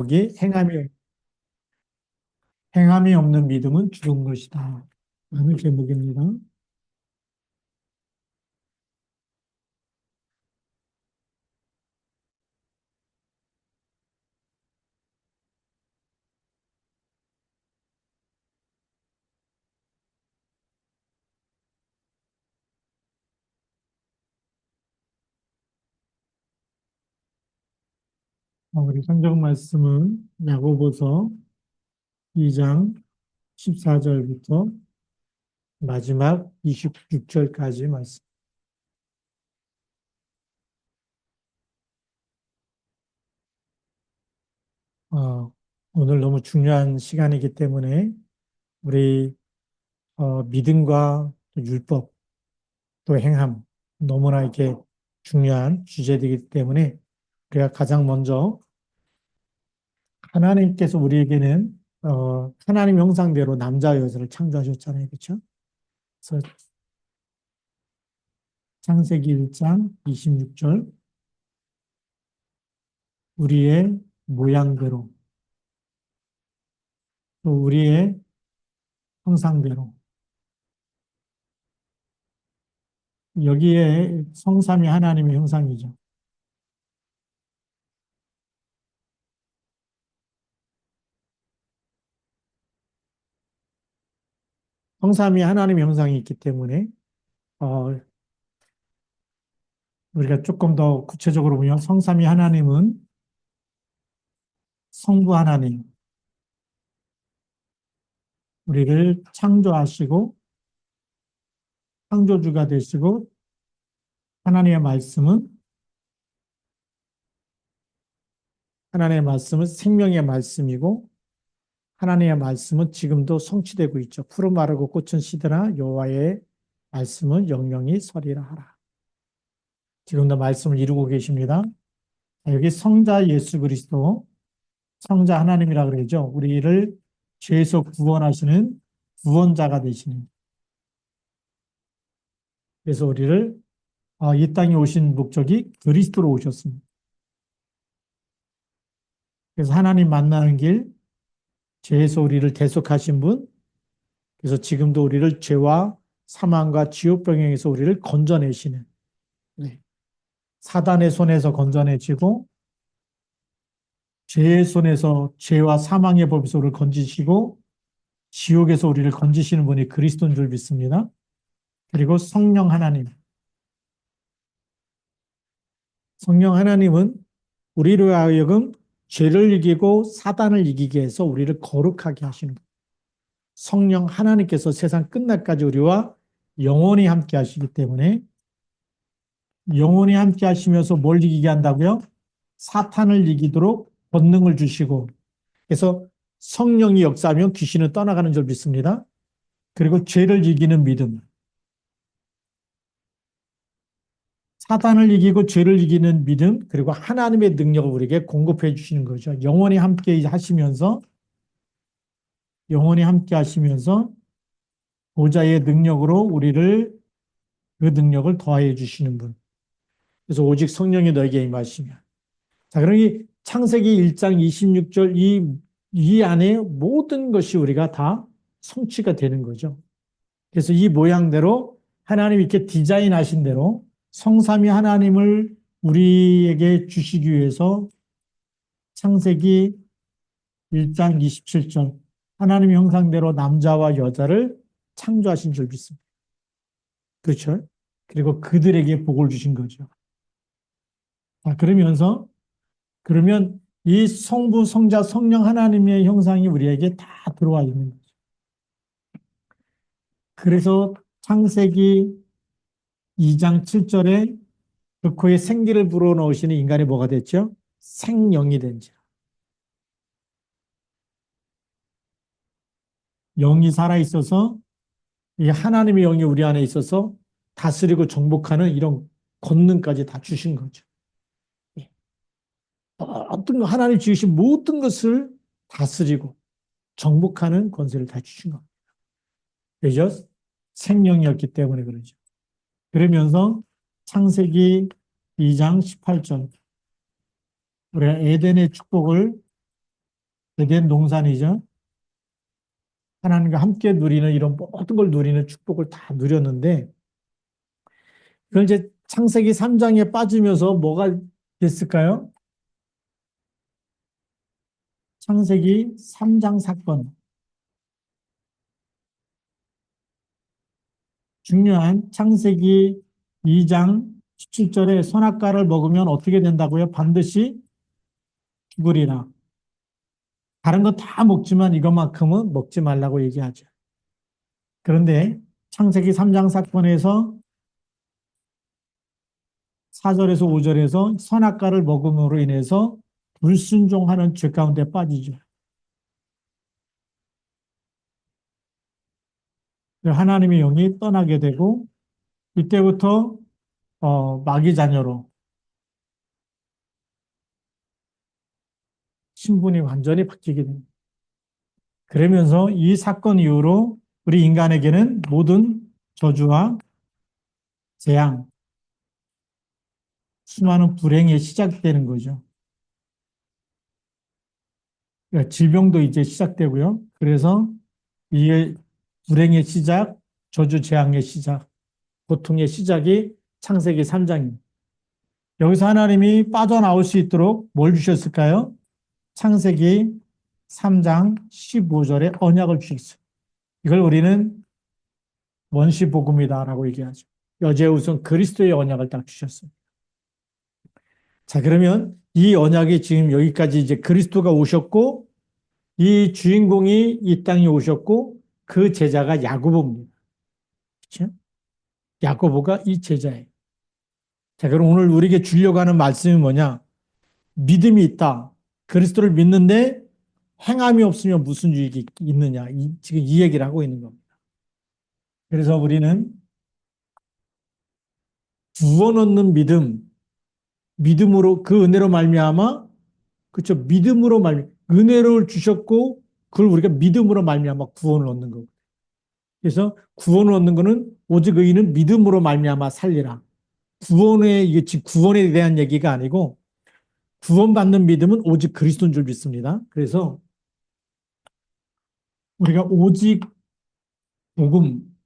제목이 행함이 없는 믿음은 죽은 것이다 라는 제목입니다. 우리 성경 말씀은 야고보서 2장 14절부터 마지막 26절까지 말씀. 어, 오늘 너무 중요한 시간이기 때문에 우리 믿음과 또 율법 또 행함 너무나 이렇게 중요한 주제이기 때문에 우리가 가장 먼저 하나님께서 우리에게는 하나님 형상대로 남자와 여자를 창조하셨잖아요. 그렇죠? 그래서 창세기 1장 26절 우리의 모양대로 또 우리의 형상대로 여기에 성삼위 하나님의 형상이죠. 성삼위 하나님의 형상이 있기 때문에 어, 우리가 조금 더 구체적으로 보면 성삼위 하나님은 성부 하나님 우리를 창조하시고 창조주가 되시고 하나님의 말씀은 생명의 말씀이고 하나님의 말씀은 지금도 성취되고 있죠. 푸른 마르고 꽃은 시드나 여호와의 말씀은 영영이 서리라 하라. 지금도 말씀을 이루고 계십니다. 여기 성자 예수 그리스도, 성자 하나님이라 그러죠. 우리를 죄에서 구원하시는 구원자가 되시는. 그래서 우리를 이 땅에 오신 목적이 그리스도로 오셨습니다. 그래서 하나님 만나는 길, 죄에서 우리를 대속하신 분, 그래서 지금도 우리를 죄와 사망과 지옥병행에서 우리를 건져내시는, 네. 사단의 손에서 건져내시고 죄의 손에서 죄와 사망의 법에서 우리를 건지시고 지옥에서 우리를 건지시는 분이 그리스도인 줄 믿습니다. 그리고 성령 하나님은 우리로 하여금 죄를 이기고 사단을 이기게 해서 우리를 거룩하게 하시는 분. 성령 하나님께서 세상 끝날까지 우리와 영원히 함께 하시기 때문에 영원히 함께 하시면서 뭘 이기게 한다고요? 사탄을 이기도록 권능을 주시고 그래서 성령이 역사하면 귀신은 떠나가는 줄 믿습니다. 그리고 죄를 이기는 믿음. 사탄을 이기고 죄를 이기는 믿음 그리고 하나님의 능력을 우리에게 공급해 주시는 거죠. 영원히 함께 하시면서 보좌의 능력으로 우리를 그 능력을 더해 주시는 분. 그래서 오직 성령이 너에게 임하시면. 자, 그러니 창세기 1장 26절 이 안에 모든 것이 우리가 다 성취가 되는 거죠. 그래서 이 모양대로 하나님이 이렇게 디자인하신 대로 성삼위 하나님을 우리에게 주시기 위해서 창세기 1장 27절 하나님의 형상대로 남자와 여자를 창조하신 줄 믿습니다. 그렇죠? 그리고 그들에게 복을 주신 거죠. 자, 그러면 이 성부, 성자, 성령 하나님의 형상이 우리에게 다 들어와 있는 거죠. 그래서 창세기 2장 7절에 그 코에 생기를 불어넣으시는 인간이 뭐가 됐죠? 생영이 된지라. 영이 살아있어서 이 하나님의 영이 우리 안에 있어서 다스리고 정복하는 이런 권능까지 다 주신 거죠. 어떤 하나님 지으신 모든 것을 다스리고 정복하는 권세를 다 주신 겁니다. 그죠? 생명이었기 때문에 그러죠. 그러면서 창세기 2장 18절 우리가 에덴의 축복을 에덴 동산이죠. 하나님과 함께 누리는 이런 모든 걸 누리는 축복을 다 누렸는데 그걸 이제 창세기 3장에 빠지면서 뭐가 됐을까요? 창세기 3장 사건. 중요한 창세기 2장 17절에 선악과를 먹으면 어떻게 된다고요? 반드시 죽으리라. 다른 거 다 먹지만 이것만큼은 먹지 말라고 얘기하죠. 그런데 창세기 3장 사건에서 4절에서 5절에서 선악과를 먹음으로 인해서 불순종하는 죄 가운데 빠지죠. 하나님의 영이 떠나게 되고 이때부터 마귀 자녀로 신분이 완전히 바뀌게 됩니다. 그러면서 이 사건 이후로 우리 인간에게는 모든 저주와 재앙, 수많은 불행이 시작되는 거죠. 그러니까 질병도 이제 시작되고요. 그래서 이게 불행의 시작, 저주 재앙의 시작, 고통의 시작이 창세기 3장입니다. 여기서 하나님이 빠져나올 수 있도록 뭘 주셨을까요? 창세기 3장 15절에 언약을 주셨어요. 이걸 우리는 원시복음이다라고 얘기하죠. 여지의 우선 그리스도의 언약을 딱 주셨어요. 자, 그러면 이 언약이 지금 여기까지 이제 그리스도가 오셨고 이 주인공이 이 땅에 오셨고 그 제자가 야고보입니다. 그렇죠? 야고보가 이 제자예요. 자, 그럼 오늘 우리에게 주려고 하는 말씀이 뭐냐? 믿음이 있다. 그리스도를 믿는데 행함이 없으면 무슨 유익이 있느냐? 지금 이 얘기를 하고 있는 겁니다. 그래서 우리는 구원 얻는 믿음, 믿음으로 그 은혜로 말미암아 그렇죠? 믿음으로 은혜를 주셨고 그걸 우리가 믿음으로 말미암아 구원을 얻는 거고. 그래서 구원을 얻는 거는 오직 의인은 믿음으로 말미암아 살리라. 이게 지금 구원에 대한 얘기가 아니고 구원받는 믿음은 오직 그리스도인 줄 믿습니다. 그래서 우리가 오직 복음,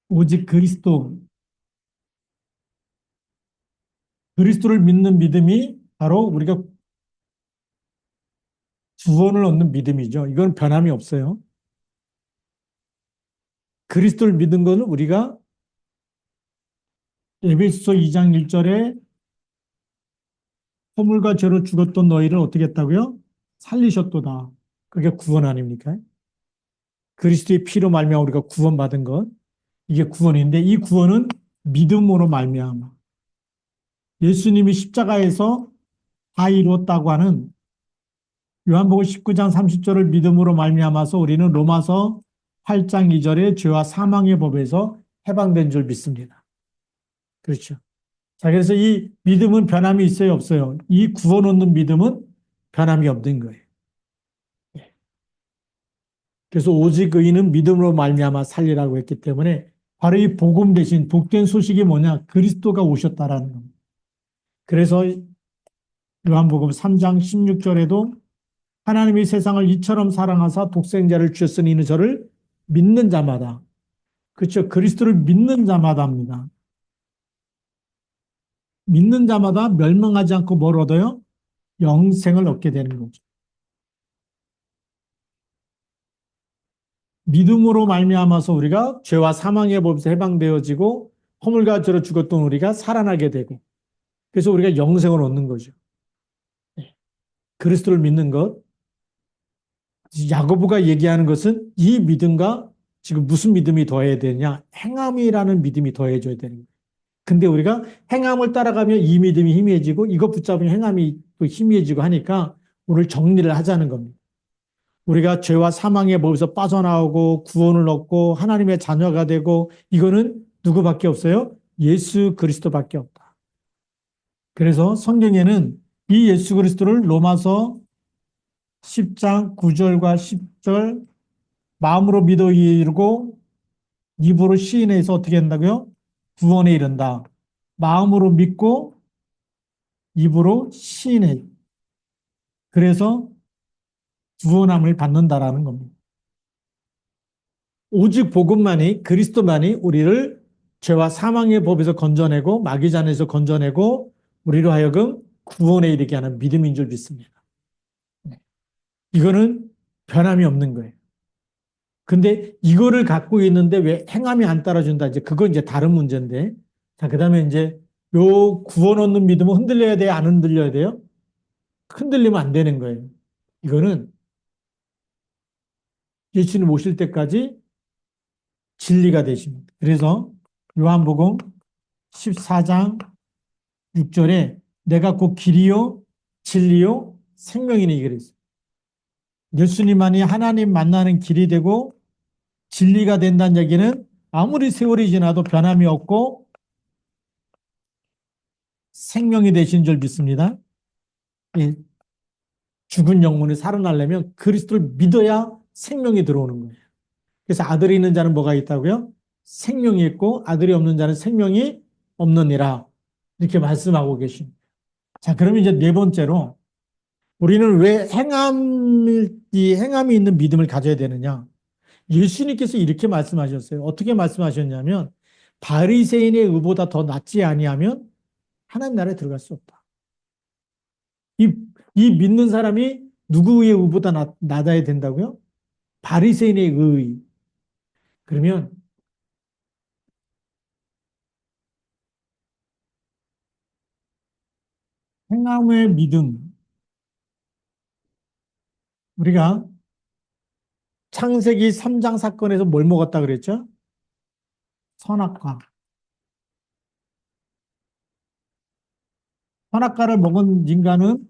오직 그리스도를 믿는 믿음이 바로 우리가 구원을 얻는 믿음이죠. 이건 변함이 없어요. 그리스도를 믿는 것은 우리가 에베소서 2장 1절에 허물과 죄로 죽었던 너희를 어떻게 했다고요? 살리셨도다. 그게 구원 아닙니까? 그리스도의 피로 말미암아 우리가 구원받은 것. 이게 구원인데 이 구원은 믿음으로 말미암아. 예수님이 십자가에서 다 이루었다고 하는 요한복음 19장 30절을 믿음으로 말미암아서 우리는 로마서 8장 2절의 죄와 사망의 법에서 해방된 줄 믿습니다. 그렇죠. 자, 그래서 이 믿음은 변함이 있어요, 없어요? 이 구원 얻는 믿음은 변함이 없는 거예요. 그래서 오직 의인은 믿음으로 말미암아 살리라고 했기 때문에 바로 이 복음 대신 복된 소식이 뭐냐? 그리스도가 오셨다라는 겁니다. 그래서 요한복음 3장 16절에도 하나님이 세상을 이처럼 사랑하사 독생자를 주셨으니 이는 저를 믿는 자마다 그렇죠. 그리스도를 믿는 자마다입니다. 믿는 자마다 멸망하지 않고 뭘 얻어요? 영생을 얻게 되는 거죠. 믿음으로 말미암아서 우리가 죄와 사망의 법에서 해방되어지고 허물과 죄로 죽었던 우리가 살아나게 되고 그래서 우리가 영생을 얻는 거죠. 그리스도를 믿는 것. 야고보가 얘기하는 것은 이 믿음과 지금 무슨 믿음이 더해야 되냐? 행함이라는 믿음이 더해져야 되는 거예요. 근데 우리가 행함을 따라가면 이 믿음이 희미해지고 이것 붙잡으면 행함이 또 희미해지고 하니까 오늘 정리를 하자는 겁니다. 우리가 죄와 사망의 법에서 빠져나오고 구원을 얻고 하나님의 자녀가 되고 이거는 누구밖에 없어요? 예수 그리스도밖에 없다. 그래서 성경에는 이 예수 그리스도를 로마서 10장 9절과 10절 마음으로 믿어 이르고 입으로 시인해서 어떻게 한다고요? 구원에 이른다. 마음으로 믿고 입으로 시인해. 그래서 구원함을 받는다라는 겁니다. 오직 복음만이, 그리스도만이 우리를 죄와 사망의 법에서 건져내고 마귀 잔에서 건져내고 우리로 하여금 구원에 이르게 하는 믿음인 줄 믿습니다. 네. 이거는 변함이 없는 거예요. 근데 이거를 갖고 있는데 왜 행함이 안 따라준다? 이제 그건 이제 다른 문제인데. 자, 그 다음에 이제 요 구원 얻는 믿음은 흔들려야 돼요? 안 흔들려야 돼요? 흔들리면 안 되는 거예요. 이거는 예수님 오실 때까지 진리가 되십니다. 그래서 요한복음 14장 6절에 내가 곧 길이요, 진리요, 생명이니 그랬어요. 예수님만이 하나님 만나는 길이 되고 진리가 된다는 얘기는 아무리 세월이 지나도 변함이 없고 생명이 되신 줄 믿습니다. 이 죽은 영혼이 살아나려면 그리스도를 믿어야 생명이 들어오는 거예요. 그래서 아들이 있는 자는 뭐가 있다고요? 생명이 있고 아들이 없는 자는 생명이 없느니라. 이렇게 말씀하고 계십니다. 자, 그러면 이제 네 번째로 우리는 왜 이 행함이 있는 믿음을 가져야 되느냐? 예수님께서 이렇게 말씀하셨어요. 어떻게 말씀하셨냐면 바리새인의 의보다 더 낫지 아니하면 하나님 나라에 들어갈 수 없다. 이, 이 믿는 사람이 누구의 의보다 낮아야 된다고요? 바리새인의 의. 그러면 행함의 믿음. 우리가 창세기 3장 사건에서 뭘 먹었다 그랬죠? 선악과. 선악과를 먹은 인간은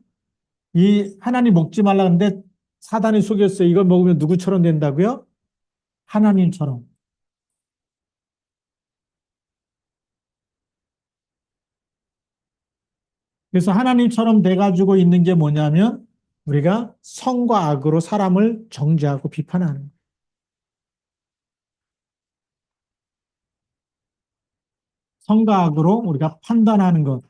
이 하나님 먹지 말라 는데 사단이 속였어요. 이걸 먹으면 누구처럼 된다고요? 하나님처럼. 그래서 하나님처럼 돼가지고 있는 게 뭐냐면 우리가 선과 악으로 사람을 정죄하고 비판하는 거예요. 선과 악으로 우리가 판단하는 것.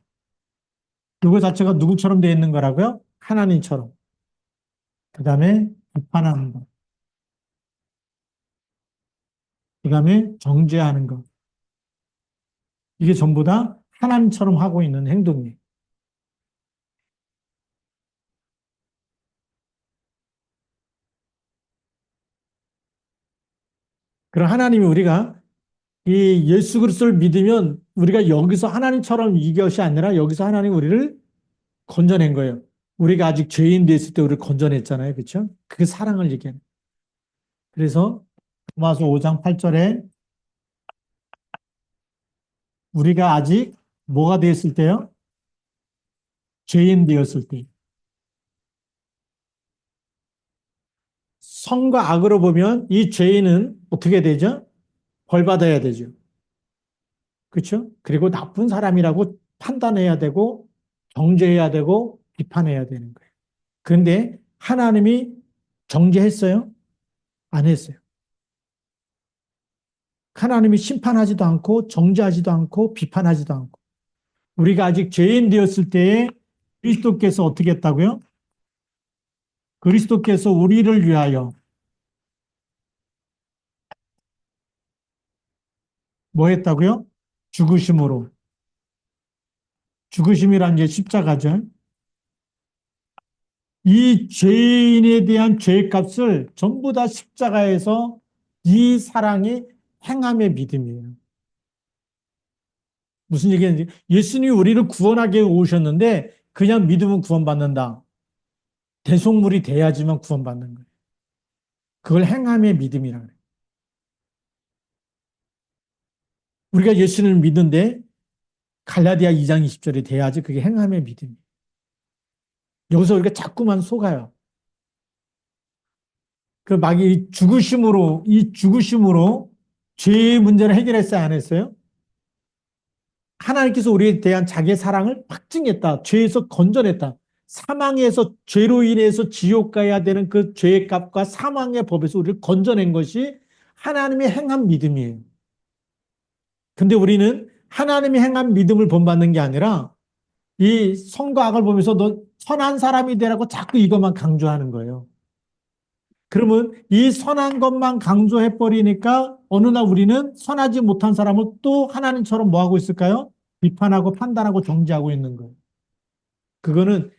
이거 자체가 누구처럼 되어 있는 거라고요? 하나님처럼. 그 다음에 비판하는 것. 그 다음에 정죄하는 것. 이게 전부 다 하나님처럼 하고 있는 행동이에요. 그럼 하나님이 우리가 이 예수 그리스도를 믿으면 우리가 여기서 하나님처럼 이것이 아니라 여기서 하나님 우리를 건져낸 거예요. 우리가 아직 죄인 됐을 때 우리를 건져냈잖아요. 그렇죠? 그 사랑을 얘기하는. 그래서 로마서 5장 8절에 우리가 아직 뭐가 되었을 때요? 죄인 되었을 때. 선과 악으로 보면 이 죄인은 어떻게 되죠? 벌 받아야 되죠. 그렇죠? 그리고 나쁜 사람이라고 판단해야 되고 정죄해야 되고 비판해야 되는 거예요. 그런데 하나님이 정죄했어요? 안 했어요. 하나님이 심판하지도 않고 정죄하지도 않고 비판하지도 않고 우리가 아직 죄인 되었을 때에 그리스도께서 어떻게 했다고요? 그리스도께서 우리를 위하여 뭐 했다고요? 죽으심으로. 죽으심이란 게 십자가죠. 이 죄인에 대한 죄값을 전부 다 십자가에서 이 사랑이 행함의 믿음이에요. 무슨 얘기인지 예수님이 우리를 구원하게 오셨는데 그냥 믿으면 구원받는다. 대속물이 돼야지만 구원받는 거예요. 그걸 행함의 믿음이라 그래요. 우리가 예수님을 믿는데 갈라디아 2장 20절이 돼야지 그게 행함의 믿음이에요. 여기서 우리가 자꾸만 속아요. 그 막 이 죽으심으로 죄의 문제를 해결했어요, 안 했어요? 하나님께서 우리에 대한 자기의 사랑을 확증했다. 죄에서 건져냈다. 사망에서 죄로 인해서 지옥 가야 되는 그 죄의 값과 사망의 법에서 우리를 건져낸 것이 하나님의 행한 믿음이에요. 근데 우리는 하나님이 행한 믿음을 본받는 게 아니라 이 선과 악을 보면서 너 선한 사람이 되라고 자꾸 이것만 강조하는 거예요. 그러면 이 선한 것만 강조해 버리니까 어느 날 우리는 선하지 못한 사람을 또 하나님처럼 뭐 하고 있을까요? 비판하고 판단하고 정죄하고 있는 거예요. 그거는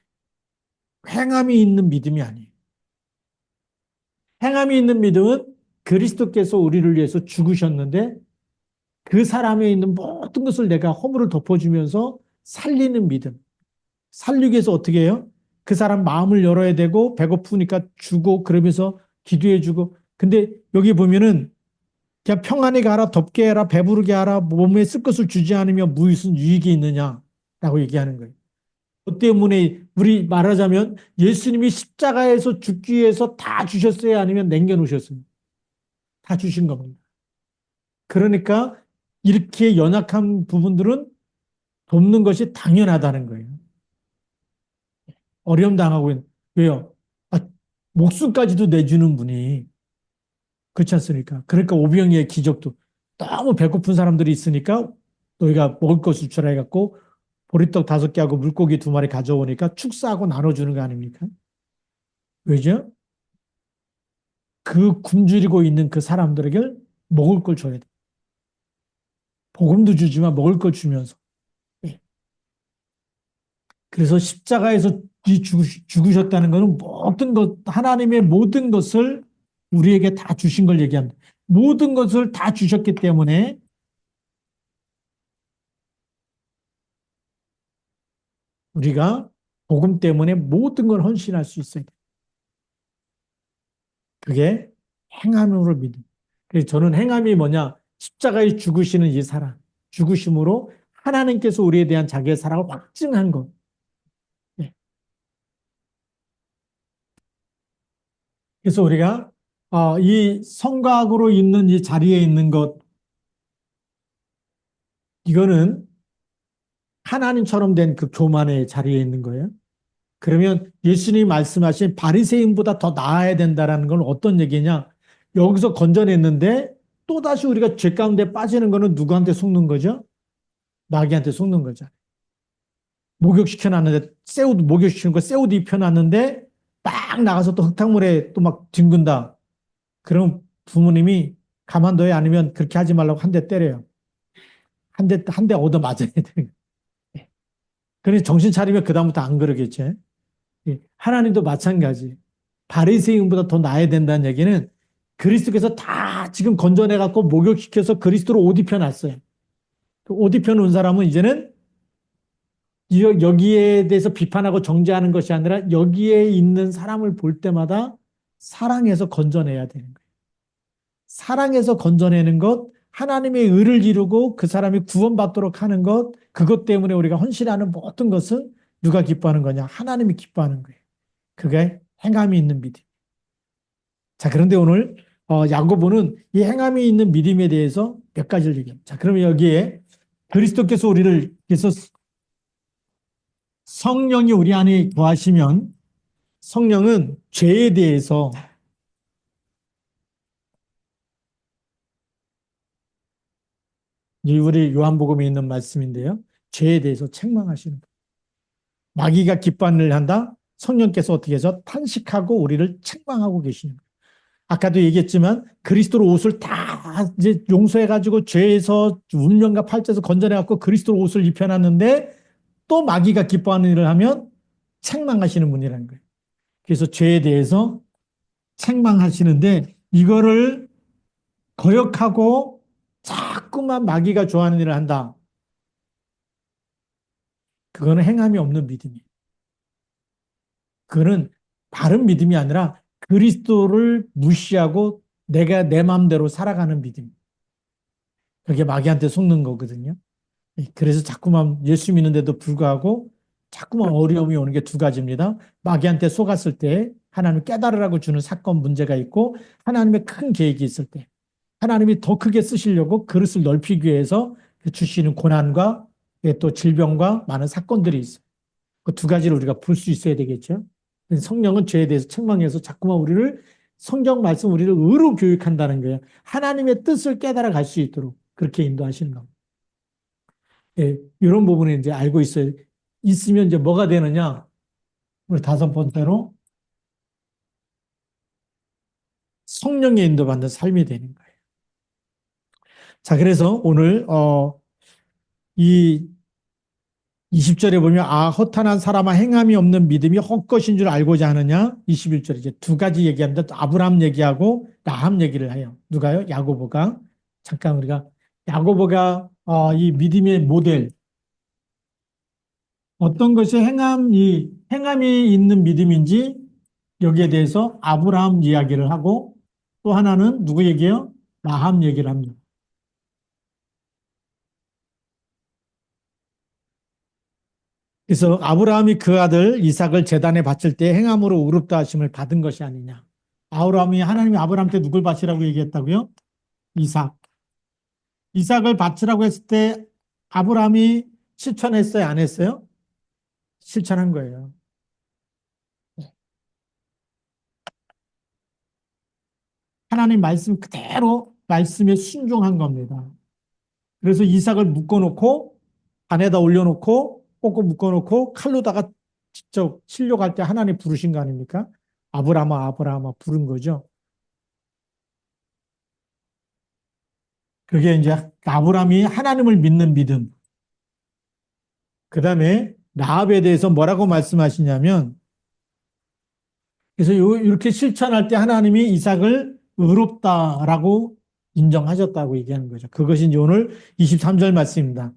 행함이 있는 믿음이 아니에요. 행함이 있는 믿음은 그리스도께서 우리를 위해서 죽으셨는데 그 사람에 있는 모든 것을 내가 허물을 덮어주면서 살리는 믿음. 살리기 위해서 어떻게 해요? 그 사람 마음을 열어야 되고 배고프니까 주고 그러면서 기도해 주고. 근데 여기 보면은 그냥 평안히 가라, 덥게 해라, 배부르게 하라, 몸에 쓸 것을 주지 않으면 무슨 유익이 있느냐라고 얘기하는 거예요. 그 때문에 우리 말하자면 예수님이 십자가에서 죽기 위해서 다 주셨어요? 아니면 남겨놓으셨어요? 다 주신 겁니다. 그러니까 이렇게 연약한 부분들은 돕는 것이 당연하다는 거예요. 어려움 당하고 있는. 왜요? 아, 목숨까지도 내주는 분이 그렇지 않습니까? 그러니까 오병이의 기적도 너무 배고픈 사람들이 있으니까 너희가 먹을 것을 주라 해갖고 보리떡 5개하고 물고기 2마리 가져오니까 축사하고 나눠주는 거 아닙니까? 왜죠? 그 굶주리고 있는 그 사람들에게 먹을 걸 줘야 돼. 복음도 주지만 먹을 걸 주면서. 예. 그래서 십자가에서 죽으셨다는 것은 모든 것, 하나님의 모든 것을 우리에게 다 주신 걸 얘기합니다. 모든 것을 다 주셨기 때문에 우리가 복음 때문에 모든 걸 헌신할 수 있어야 돼요. 그게 행함으로 믿음. 그래서 저는 행함이 뭐냐? 십자가에 죽으시는 이 사랑, 죽으심으로 하나님께서 우리에 대한 자기의 사랑을 확증한 것. 예. 그래서 우리가 이 성곽으로 있는 이 자리에 있는 것, 이거는 하나님처럼 된 그 교만의 자리에 있는 거예요. 그러면 예수님이 말씀하신 바리새인보다 더 나아야 된다라는 건 어떤 얘기냐? 여기서 건져냈는데 또다시 우리가 죄 가운데 빠지는 거는 누구한테 속는 거죠? 마귀한테 속는 거죠. 목욕시켜놨는데 목욕시키는 거 새 옷 입혀놨는데 딱 나가서 또 흙탕물에 또 막 뒹군다. 그럼 부모님이 가만둬야 아니면 그렇게 하지 말라고 한 대 때려요. 한 대 얻어 맞아야 돼. 그래서 정신 차리면 그다음부터 안 그러겠지. 예, 하나님도 마찬가지. 바리새인보다 더 나아야 된다는 얘기는 그리스도께서 다 지금 건져내 갖고 목욕시켜서 그리스도로 옷 입혀놨어요. 옷 입혀놓은 사람은 이제는 여기에 대해서 비판하고 정죄하는 것이 아니라 여기에 있는 사람을 볼 때마다 사랑해서 건져내야 되는 거예요. 사랑해서 건져내는 것, 하나님의 의를 이루고 그 사람이 구원받도록 하는 것, 그것 때문에 우리가 헌신하는 모든 것은 누가 기뻐하는 거냐? 하나님이 기뻐하는 거예요. 그게 행함이 있는 믿음. 자, 그런데 오늘 야고보는 이 행함이 있는 믿음에 대해서 몇 가지를 얘기합니다. 자, 그러면 여기에 그리스도께서 우리를 그래서 성령이 우리 안에 거하시면 성령은 죄에 대해서 우리 요한복음에 있는 말씀인데요. 죄에 대해서 책망하시는 거예요. 마귀가 기뻐하는 일을 한다. 성령께서 어떻게 해서 탄식하고 우리를 책망하고 계시는 거예요. 아까도 얘기했지만 그리스도로 옷을 다 이제 용서해가지고 죄에서 운명과 팔자에서 건져내갖고 그리스도로 옷을 입혀놨는데 또 마귀가 기뻐하는 일을 하면 책망하시는 분이라는 거예요. 그래서 죄에 대해서 책망하시는데 이거를 거역하고 자꾸만 마귀가 좋아하는 일을 한다. 그거는 행함이 없는 믿음이에요. 그거는 바른 믿음이 아니라 그리스도를 무시하고 내가 내 마음대로 살아가는 믿음. 그게 마귀한테 속는 거거든요. 그래서 자꾸만 예수 믿는데도 불구하고 자꾸만 어려움이 오는 게 2가지입니다. 마귀한테 속았을 때 하나님 깨달으라고 주는 사건 문제가 있고 하나님의 큰 계획이 있을 때 하나님이 더 크게 쓰시려고 그릇을 넓히기 위해서 주시는 고난과 또 질병과 많은 사건들이 있어요. 그 2가지를 우리가 볼 수 있어야 되겠죠. 성령은 죄에 대해서 책망해서 자꾸만 우리를 성경 말씀 우리를 의로 교육한다는 거예요. 하나님의 뜻을 깨달아 갈 수 있도록 그렇게 인도하시는 겁니다. 예, 이런 부분을 이제 알고 있어요. 있으면 이제 뭐가 되느냐? 우리 다섯 번째로 성령의 인도받는 삶이 되는 거예요. 자, 그래서 오늘 이 20절에 보면 허탄한 사람아 행함이 없는 믿음이 헛것인 줄 알고자 하느냐. 21절에 이제 두 가지 얘기합니다. 또 아브라함 얘기하고 라합 얘기를 해요. 누가요? 야고보가. 잠깐 우리가 야고보가 이 믿음의 모델 어떤 것이 행함이 있는 믿음인지 여기에 대해서 아브라함 이야기를 하고 또 하나는 누구 얘기예요? 라합 얘기를 합니다. 그래서 아브라함이 그 아들 이삭을 제단에 바칠 때 행함으로 의롭다 하심을 받은 것이 아니냐. 하나님이 아브라함한테 누굴 바치라고 얘기했다고요? 이삭. 이삭을 바치라고 했을 때 아브라함이 실천했어요? 안 했어요? 실천한 거예요. 하나님 말씀 그대로 말씀에 순종한 겁니다. 그래서 이삭을 묶어놓고 안에다 올려놓고 꼭꼭 묶어놓고 칼로다가 직접 치려고 때 하나님 부르신 거 아닙니까? 아브라함아 아브라함아 부른 거죠. 그게 이제 아브라함이 하나님을 믿는 믿음. 그 다음에 라합에 대해서 뭐라고 말씀하시냐면 그래서 이렇게 실천할 때 하나님이 이삭을 의롭다라고 인정하셨다고 얘기하는 거죠. 그것이 이제 오늘 23절 말씀입니다.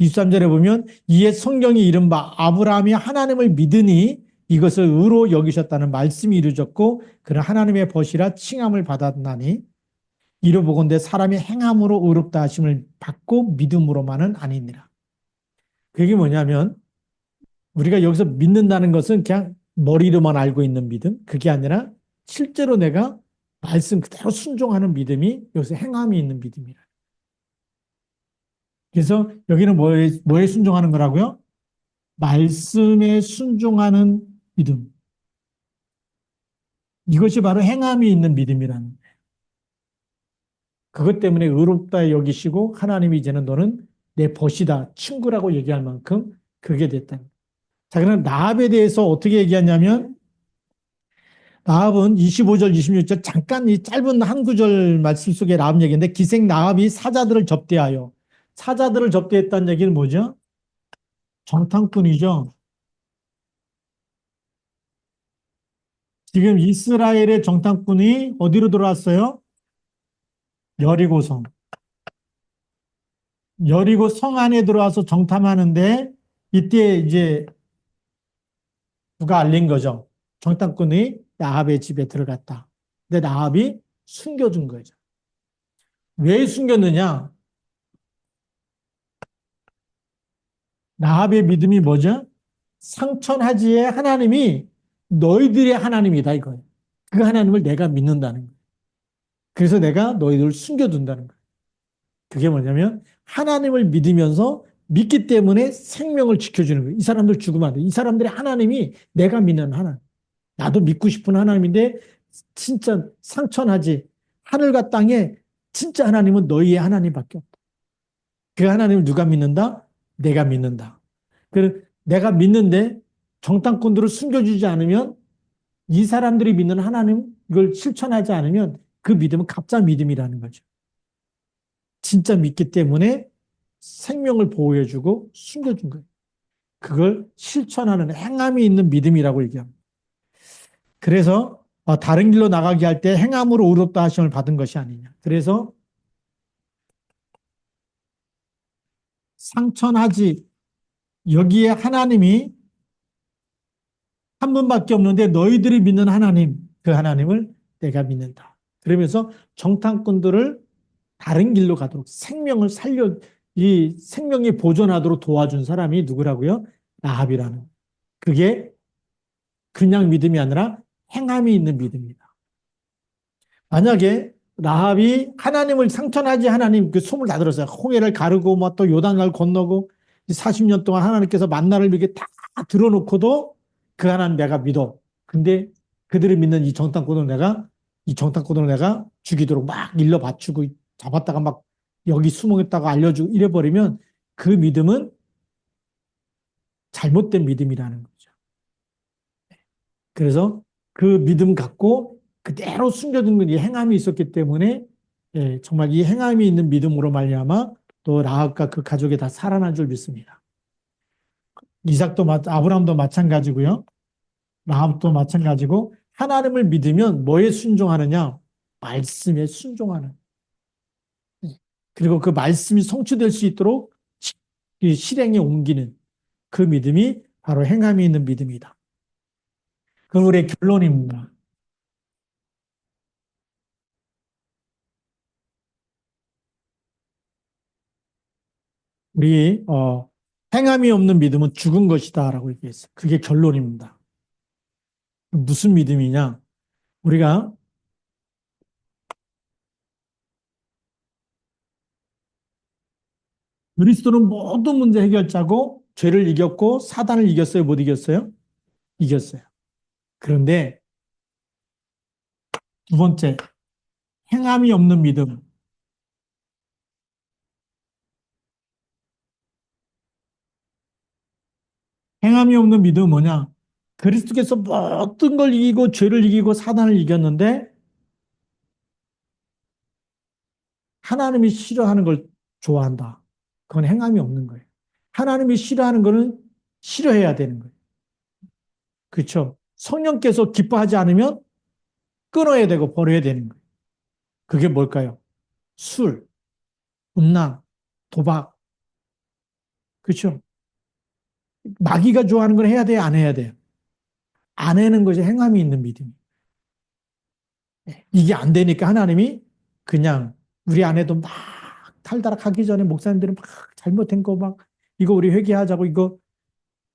23절에 보면 이에 성경이 이른 바 아브라함이 하나님을 믿으니 이것을 의로 여기셨다는 말씀이 이루어졌고 그는 하나님의 벗이라 칭함을 받았나니 이로 보건대 사람이 행함으로 의롭다 하심을 받고 믿음으로만은 아니니라. 그게 뭐냐면 우리가 여기서 믿는다는 것은 그냥 머리로만 알고 있는 믿음 그게 아니라 실제로 내가 말씀 그대로 순종하는 믿음이 여기서 행함이 있는 믿음이라. 그래서 여기는 뭐에 순종하는 거라고요? 말씀에 순종하는 믿음. 이것이 바로 행함이 있는 믿음이라는 거예요. 그것 때문에 의롭다 여기시고 하나님이 이제는 너는 내 벗이다, 친구라고 얘기할 만큼 그게 됐다. 자, 그럼 라합에 대해서 어떻게 얘기하냐면 라합은 25절, 26절 잠깐 이 짧은 한 구절 말씀 속에 라합 얘기인데 기생 라합이 사자들을 접대했다는 얘기는 뭐죠? 정탐꾼이죠. 지금 이스라엘의 정탐꾼이 어디로 들어왔어요? 여리고성. 여리고 성 안에 들어와서 정탐하는데 이때 이제 누가 알린 거죠. 정탐꾼이 라합의 집에 들어갔다. 근데 라합이 숨겨준 거죠. 왜 숨겼느냐? 라합의 믿음이 뭐죠? 상천하지의 하나님이 너희들의 하나님이다 이거예요. 그 하나님을 내가 믿는다는 거예요. 그래서 내가 너희들을 숨겨둔다는 거예요. 그게 뭐냐면 하나님을 믿으면서 믿기 때문에 생명을 지켜주는 거예요. 이 사람들 죽으면 안 돼. 이 사람들의 하나님이 내가 믿는 하나님. 나도 믿고 싶은 하나님인데 진짜 상천하지. 하늘과 땅에 진짜 하나님은 너희의 하나님밖에 없다. 그 하나님을 누가 믿는다? 내가 믿는다. 그 내가 믿는데 정탐꾼들을 숨겨주지 않으면 이 사람들이 믿는 하나님 이걸 실천하지 않으면 그 믿음은 가짜 믿음이라는 거죠. 진짜 믿기 때문에 생명을 보호해주고 숨겨준 거예요. 그걸 실천하는 행함이 있는 믿음이라고 얘기합니다. 그래서 다른 길로 나가게 할 때 행함으로 의롭다 하심을 받은 것이 아니냐. 그래서 상천하지 여기에 하나님이 한 분밖에 없는데 너희들이 믿는 하나님 그 하나님을 내가 믿는다. 그러면서 정탐꾼들을 다른 길로 가도록 이 생명이 보존하도록 도와준 사람이 누구라고요? 라합이라는. 그게 그냥 믿음이 아니라 행함이 있는 믿음이다. 만약에 라합이 하나님을 상천하지 하나님 그 소문 다 들었어요. 홍해를 가르고 뭐 또 요단강을 건너고 40년 동안 하나님께서 만나를 이렇게 다 들어놓고도 그 하나님 내가 믿어. 근데 그들이 믿는 이 정탐꾼을 내가 죽이도록 막 일러 바치고 잡았다가 막 여기 숨어있다가 알려주고 이래버리면 그 믿음은 잘못된 믿음이라는 거죠. 그래서 그 믿음 갖고 그대로 숨겨둔 이 행함이 있었기 때문에 예, 정말 이 행함이 있는 믿음으로 말미암아 또 라합과 그 가족이 다 살아난 줄 믿습니다. 아브라함도 마찬가지고요. 라합도 마찬가지고 하나님을 믿으면 뭐에 순종하느냐? 말씀에 순종하는. 예. 그리고 그 말씀이 성취될 수 있도록 이 실행에 옮기는 그 믿음이 바로 행함이 있는 믿음이다. 그 우리의 결론입니다. 우리 행함이 없는 믿음은 죽은 것이다라고 얘기했어요. 그게 결론입니다. 무슨 믿음이냐? 우리가 그리스도는 모든 문제 해결자고 죄를 이겼고 사단을 이겼어요? 못 이겼어요? 이겼어요. 그런데 두 번째, 행함이 없는 믿음. 행함이 없는 믿음은 뭐냐? 그리스도께서 모든 걸 이기고 죄를 이기고 사단을 이겼는데 하나님이 싫어하는 걸 좋아한다. 그건 행함이 없는 거예요. 하나님이 싫어하는 거는 싫어해야 되는 거예요. 그렇죠? 성령께서 기뻐하지 않으면 끊어야 되고 버려야 되는 거예요. 그게 뭘까요? 술, 음란, 도박. 그렇죠? 마귀가 좋아하는 걸 해야 돼요, 안 해야 돼요? 안 하는 것이 행함이 있는 믿음이에요. 이게 안 되니까 하나님이 그냥 우리 안에도 막 탈다락하기 전에 목사님들은 막 잘못된 거 막 이거 우리 회개하자고 이거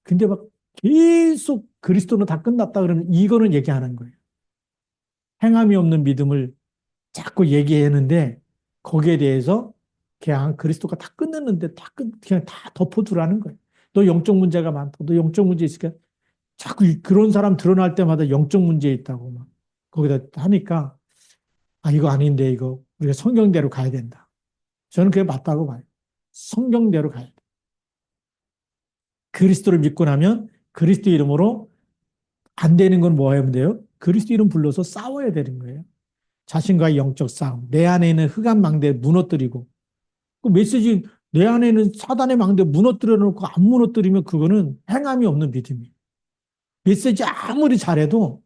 근데 막 계속 그리스도는 다 끝났다 그러면 이거는 얘기하는 거예요. 행함이 없는 믿음을 자꾸 얘기하는데 거기에 대해서 그냥 그리스도가 다 끝냈는데 그냥 다 덮어두라는 거예요. 너 영적 문제가 많다. 너 영적 문제 있으니까 자꾸 그런 사람 드러날 때마다 영적 문제 있다고 막 거기다 하니까 아 이거 아닌데 이거 우리가 성경대로 가야 된다. 저는 그게 맞다고 봐요. 성경대로 가야 돼. 그리스도를 믿고 나면 그리스도 이름으로 안 되는 건 뭐 하면 돼요? 그리스도 이름 불러서 싸워야 되는 거예요. 자신과의 영적 싸움. 내 안에 있는 흑암 망대 무너뜨리고 그 메시지 내 안에 있는 사단의 망대 무너뜨려 놓고 안 무너뜨리면 그거는 행함이 없는 믿음이에요. 메시지 아무리 잘해도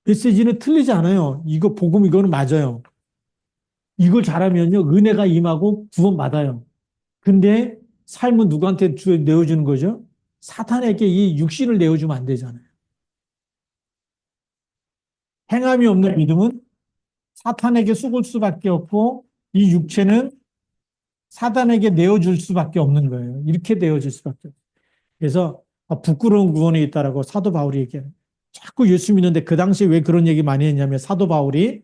메시지는 틀리지 않아요. 이거 복음 이거는 맞아요. 이걸 잘하면요 은혜가 임하고 구원 받아요. 근데 삶은 누구한테 내어주는 거죠? 사탄에게 이 육신을 내어주면 안 되잖아요. 행함이 없는 믿음은 사탄에게 속을 수밖에 없고 이 육체는 사단에게 내어줄 수밖에 없는 거예요. 이렇게 내어줄 수밖에 없어요. 그래서 부끄러운 구원이 있다라고 사도 바울이 얘기해요. 자꾸 예수 믿는데 그 당시에 왜 그런 얘기 많이 했냐면 사도 바울이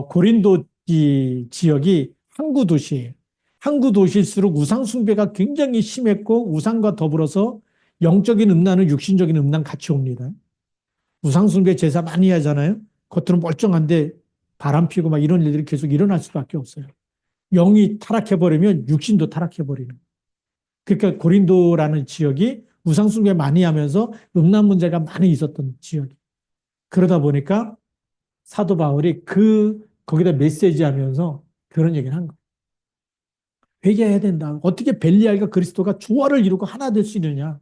고린도 이 지역이 항구 도시예요. 항구 도시일수록 우상 숭배가 굉장히 심했고 우상과 더불어서 영적인 음란은 육신적인 음란 같이 옵니다. 우상 숭배 제사 많이 하잖아요. 겉으로 멀쩡한데 바람 피고 막 이런 일들이 계속 일어날 수밖에 없어요. 영이 타락해버리면 육신도 타락해버리는. 그러니까 고린도라는 지역이 우상 숭배 많이 하면서 음란 문제가 많이 있었던 지역이. 그러다 보니까 사도 바울이 거기다 메시지 하면서 그런 얘기를 한 거예요. 회개해야 된다. 어떻게 벨리알과 그리스도가 조화를 이루고 하나 될 수 있느냐.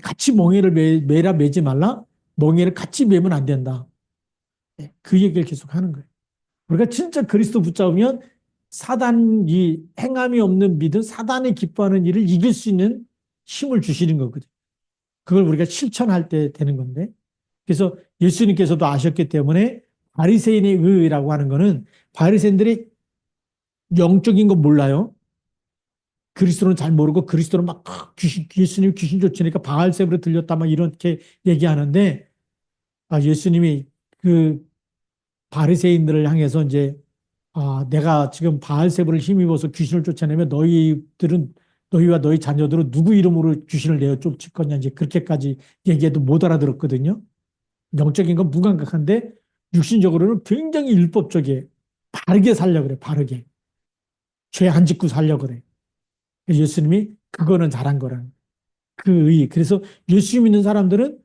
같이 멍에를 매라 매지 말라. 멍에를 같이 매면 안 된다. 그 얘기를 계속 하는 거예요. 우리가 진짜 그리스도 붙잡으면 사단이 행함이 없는 믿음, 사단이 기뻐하는 일을 이길 수 있는 힘을 주시는 거거든요. 그걸 우리가 실천할 때 되는 건데. 그래서 예수님께서도 아셨기 때문에 바리새인의 의라고 하는 거는 바리새인들이 영적인 거 몰라요. 그리스도는 잘 모르고 그리스도는 막 예수님 귀신 쫓으니까 바알세브로 들렸다 막 이렇게 얘기하는데 예수님이 그 바리새인들을 향해서 이제 내가 지금 바알세브를 힘입어서 귀신을 쫓아내면 너희와 너희 자녀들은 누구 이름으로 귀신을 내어 쫓을 거냐 이제 그렇게까지 얘기해도 못 알아들었거든요. 영적인 건 무감각한데 육신적으로는 굉장히 율법적이에요. 바르게 살려고 그래, 바르게. 죄 안 짓고 살려고 그래. 예수님이 그거는 잘한 거라는 그 의. 그래서 예수 믿는 사람들은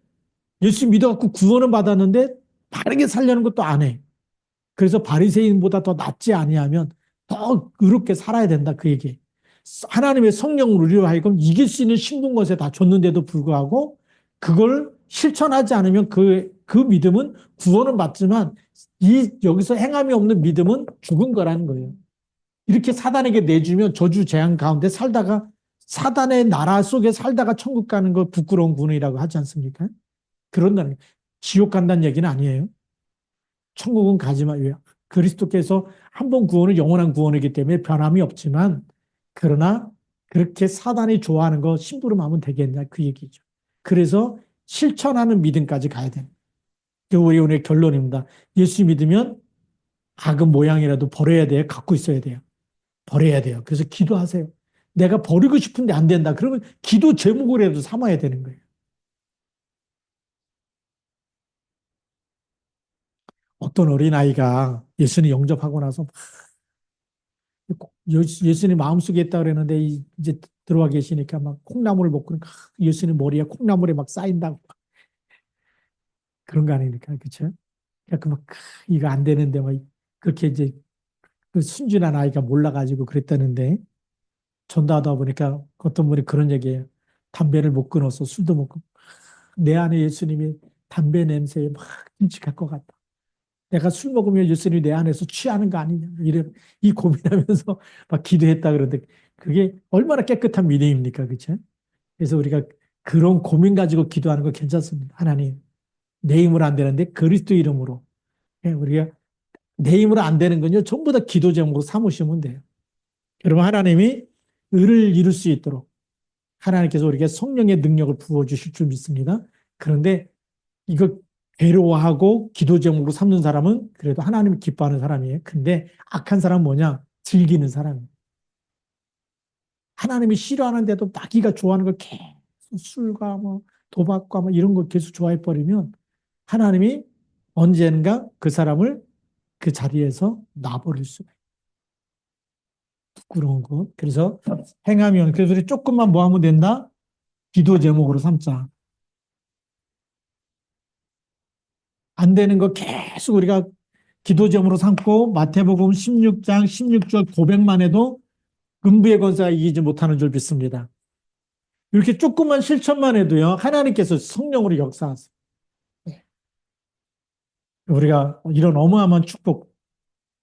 예수 믿어갖고 구원은 받았는데 바르게 살려는 것도 안 해. 그래서 바리새인보다 더 낫지 아니하면 더 의롭게 살아야 된다 그 얘기. 하나님의 성령을 우리로 하여금 이길 수 있는 신분 것에 다 줬는데도 불구하고 그걸 실천하지 않으면 그 믿음은 구원은 받지만 여기서 행함이 없는 믿음은 죽은 거라는 거예요. 이렇게 사단에게 내주면 저주 재앙 가운데 살다가 사단의 나라 속에 살다가 천국 가는 거 부끄러운 군이라고 하지 않습니까? 그런다는 지옥 간다는 얘기는 아니에요. 천국은 가지 마요. 그리스도께서 한 번 구원은 영원한 구원이기 때문에 변함이 없지만 그러나 그렇게 사단이 좋아하는 거 심부름하면 되겠냐 그 얘기죠. 그래서 실천하는 믿음까지 가야 됩니다. 그 우리 오늘 결론입니다. 예수 믿으면 작은 모양이라도 버려야 돼요. 갖고 있어야 돼요. 버려야 돼요. 그래서 기도하세요. 내가 버리고 싶은데 안 된다. 그러면 기도 제목으로라도 삼아야 되는 거예요. 어떤 어린아이가 예수님 영접하고 나서 예수님 마음속에 있다 그랬는데 이제 들어와 계시니까 막 콩나물을 먹고 그러니까 예수님 머리에 콩나물에 막 쌓인다고 그런 거 아닙니까? 그렇죠? 그러니까 막 이거 안 되는데 막 그렇게 이제 그 순진한 아이가 몰라가지고 그랬다는데 전도하다 보니까 어떤 분이 그런 얘기예요. 담배를 못 끊어서 술도 먹고 내 안에 예수님이 담배 냄새에 막 끔찍할 것 같다. 내가 술 먹으면 예수님이 내 안에서 취하는 거 아니냐. 이 고민하면서 막 기도했다 그러는데 그게 얼마나 깨끗한 믿음입니까? 그렇죠? 그래서 우리가 그런 고민 가지고 기도하는 거 괜찮습니다. 하나님, 내 힘으로 안 되는데 그리스도 이름으로. 우리가 내 힘으로 안 되는 건요. 전부 다 기도 제목으로 삼으시면 돼요. 여러분 하나님이 의를 이룰 수 있도록 하나님께서 우리에게 성령의 능력을 부어주실 줄 믿습니다. 그런데 이거 괴로워하고 기도 제목으로 삼는 사람은 그래도 하나님을 기뻐하는 사람이에요. 근데 악한 사람은 뭐냐? 즐기는 사람이에요. 하나님이 싫어하는데도 마귀가 좋아하는 걸 계속 술과 뭐 도박과 뭐 이런 거 계속 좋아해 버리면 하나님이 언젠가 그 사람을 그 자리에서 놔버릴 수가 있어요. 부끄러운 것. 그래서 행하면 그래서 우리 조금만 뭐 하면 된다? 기도 제목으로 삼자. 안 되는 거 계속 우리가 기도 제목으로 삼고 마태복음 16장 16절 고백만 해도 음부의 권세가 이기지 못하는 줄 믿습니다. 이렇게 조금만 실천만 해도요. 하나님께서 성령으로 역사하세요. 우리가 이런 어마어마한 축복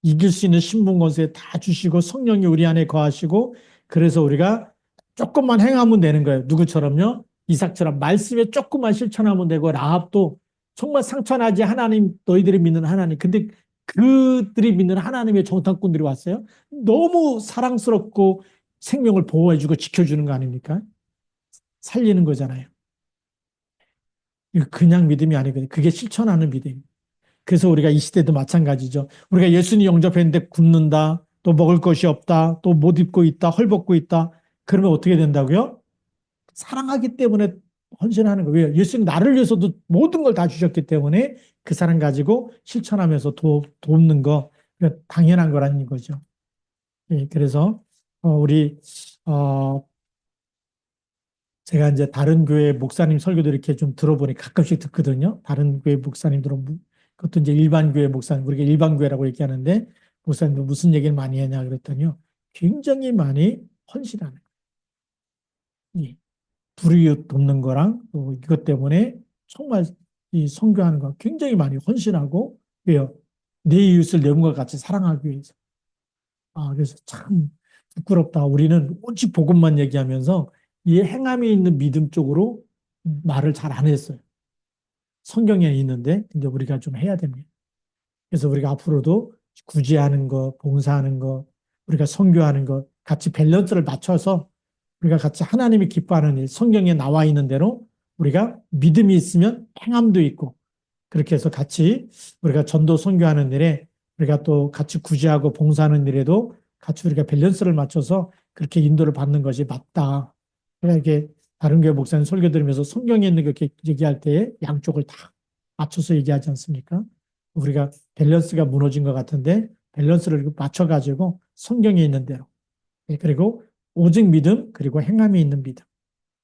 이길 수 있는 신분 권세 다 주시고 성령이 우리 안에 거하시고 그래서 우리가 조금만 행하면 되는 거예요. 누구처럼요? 이삭처럼 말씀에 조금만 실천하면 되고 라합도 정말 상처나지 하나님 너희들이 믿는 하나님. 근데 그들이 믿는 하나님의 정탐꾼들이 왔어요. 너무 사랑스럽고 생명을 보호해주고 지켜주는 거 아닙니까? 살리는 거잖아요. 이거 그냥 믿음이 아니거든요. 그게 실천하는 믿음. 그래서 우리가 이 시대도 마찬가지죠. 우리가 예수님 영접했는데 굶는다, 또 먹을 것이 없다, 또 못 입고 있다, 헐벗고 있다. 그러면 어떻게 된다고요? 사랑하기 때문에 헌신하는 거예요. 예수님 나를 위해서도 모든 걸 다 주셨기 때문에 그 사랑 가지고 실천하면서 돕는 거 당연한 거라는 거죠. 예, 그래서 우리 제가 이제 다른 교회 목사님 설교도 이렇게 좀 들어보니 가끔씩 듣거든요. 다른 교회 목사님들은 그것도 이제 일반 교회 목사님, 우리가 일반 교회라고 얘기하는데 목사님도 무슨 얘기를 많이 하냐 그랬더니요. 굉장히 많이 헌신하는 거예요. 예. 불이웃 돕는 거랑 또 이것 때문에 정말 이 선교하는 거 굉장히 많이 헌신하고 왜요? 내 이웃을 내 몸과 같이 사랑하기 위해서. 그래서 참 부끄럽다. 우리는 오직 복음만 얘기하면서 이 행함이 있는 믿음 쪽으로 말을 잘 안 했어요. 성경에 있는데 근데 우리가 좀 해야 됩니다. 그래서 우리가 앞으로도 구제하는 거, 봉사하는 거, 우리가 선교하는 거 같이 밸런스를 맞춰서 우리가 같이 하나님이 기뻐하는 일, 성경에 나와 있는 대로 우리가 믿음이 있으면 행함도 있고 그렇게 해서 같이 우리가 전도 선교하는 일에 우리가 또 같이 구제하고 봉사하는 일에도 같이 우리가 밸런스를 맞춰서 그렇게 인도를 받는 것이 맞다. 이렇게 다른 교회 목사님 설교 들으면서 성경에 있는 그렇게 얘기할 때 양쪽을 다 맞춰서 얘기하지 않습니까? 우리가 밸런스가 무너진 것 같은데 밸런스를 맞춰가지고 성경에 있는 대로 그리고 오직 믿음 그리고 행함이 있는 믿음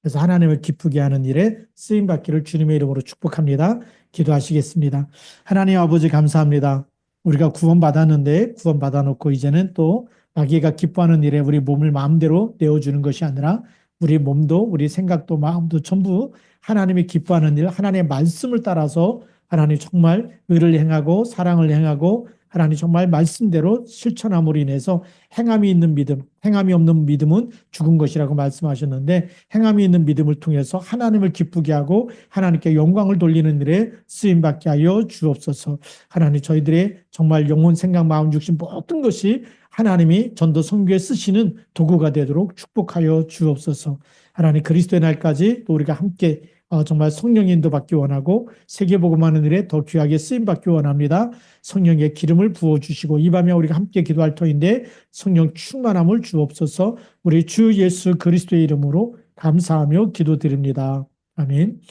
그래서 하나님을 기쁘게 하는 일에 쓰임 받기를 주님의 이름으로 축복합니다. 기도하시겠습니다. 하나님 아버지 감사합니다. 우리가 구원받았는데 구원받아 놓고 이제는 또 마귀가 기뻐하는 일에 우리 몸을 마음대로 내어주는 것이 아니라 우리 몸도 우리 생각도 마음도 전부 하나님이 기뻐하는 일, 하나님의 말씀을 따라서 하나님 정말 의를 행하고 사랑을 행하고 하나님 정말 말씀대로 실천함으로 인해서 행함이 있는 믿음, 행함이 없는 믿음은 죽은 것이라고 말씀하셨는데 행함이 있는 믿음을 통해서 하나님을 기쁘게 하고 하나님께 영광을 돌리는 일에 쓰임받게 하여 주옵소서. 하나님 저희들의 정말 영혼, 생각, 마음, 육신 모든 것이 하나님이 전도 선교에 쓰시는 도구가 되도록 축복하여 주옵소서. 하나님 그리스도의 날까지 또 우리가 함께 정말 성령의 인도받기 원하고 세계복음하는 일에 더 귀하게 쓰임받기 원합니다. 성령의 기름을 부어주시고 이 밤에 우리가 함께 기도할 터인데 성령 충만함을 주옵소서. 우리 주 예수 그리스도의 이름으로 감사하며 기도드립니다. 아멘.